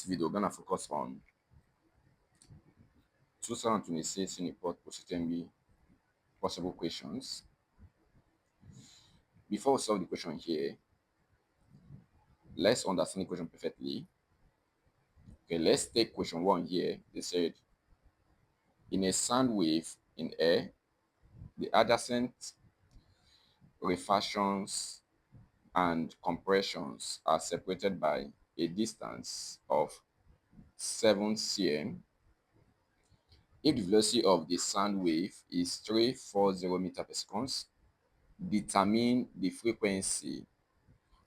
Video, we're gonna focus on 2026 UNIPORT Post UTME possible questions. Before we solve the question here, let's understand the question perfectly. Okay, let's take question 1 here. They said, in a sound wave in air, the adjacent refractions and compressions are separated by a distance of 7 cm. If the velocity of the sound wave is 340 meters per second, determine the frequency.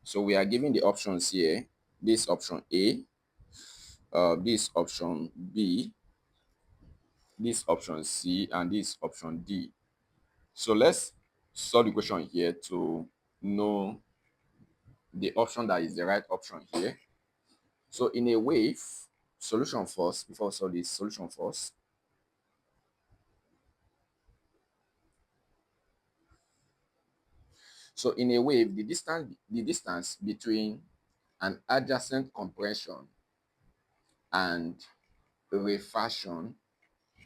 So we are given the options here. This option A, this option B, this option C, and this option D. So let's solve the question here to know the option that is the right option here. So in a wave, solution first, before we solve this, solution first. So in a wave, the distance between an adjacent compression and refraction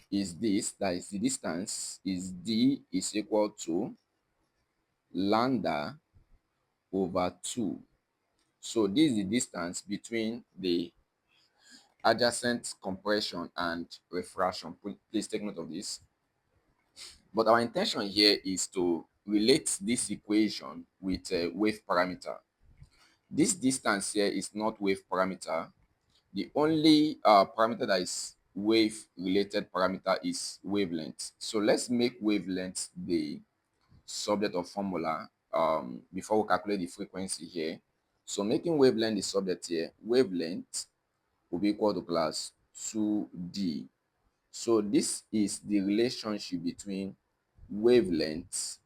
is this, that is the distance is d is equal to lambda over 2. So this is the distance between the adjacent compression and refraction. Please take note of this. But our intention here is to relate this equation with a wave parameter. This distance here is not wave parameter. The only parameter that is wave related parameter is wavelength. So let's make wavelength the subject of formula before we calculate the frequency here. So making wavelength the subject here, wavelength will be equal to plus 2d. So this is the relationship between wavelength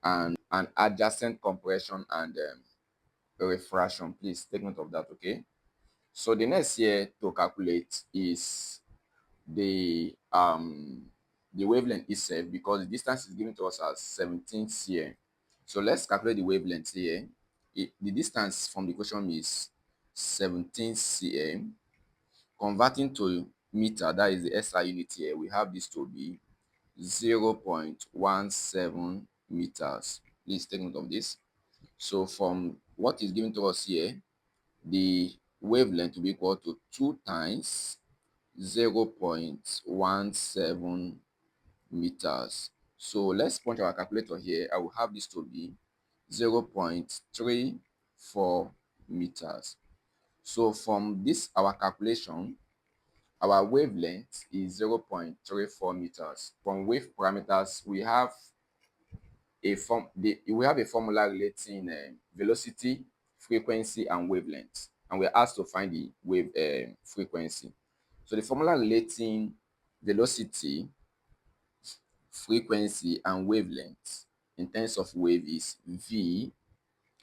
and an adjacent compression and refraction. Please take note of that, okay? So the next here to calculate is the wavelength itself, because the distance is given to us as 17 cm. So let's calculate the wavelength here. The distance from the question is 17 cm. Converting to meter, that is the SI unit here, we have this to be 0.17 meters. Please take note of this. So from what is given to us here, the wavelength will be equal to 2 times 0.17 meters. So let's punch our calculator here. I will have this to be 0.34 meters. So from this, our calculation, our wavelength is 0.34 meters. From wave parameters, we have a formula relating velocity, frequency, and wavelength, and we're asked to find the wave frequency. So the formula relating velocity, frequency, and wavelength in terms of wave is V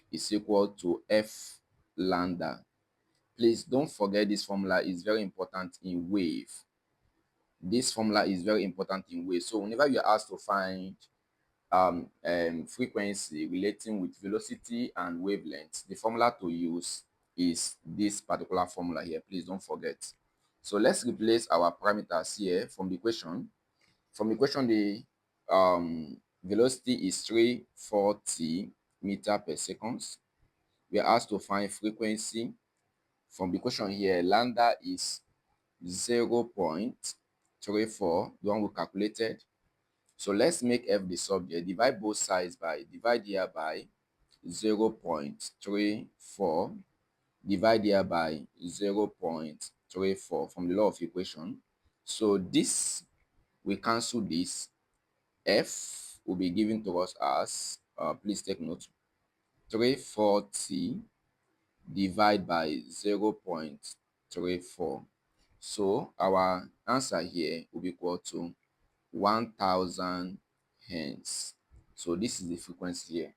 is equal to F lambda. Please don't forget this formula is very important in wave. This formula is very important in wave. So whenever you're asked to find frequency relating with velocity and wavelength, the formula to use is this particular formula here. Please don't forget. So let's replace our parameters here from the question. From the question, the velocity is 340 meter per second. We are asked to find frequency. From the question here, lambda is 0.34, the one we calculated. So let's make F the subject. Divide both sides divide here by 0.34, divide here by 0.34 from the law of equation. So this, we cancel this. F will be given to us as, please take note, 340 divide by 0.34. So our answer here will be equal to 1000 Hz. So this is the frequency here.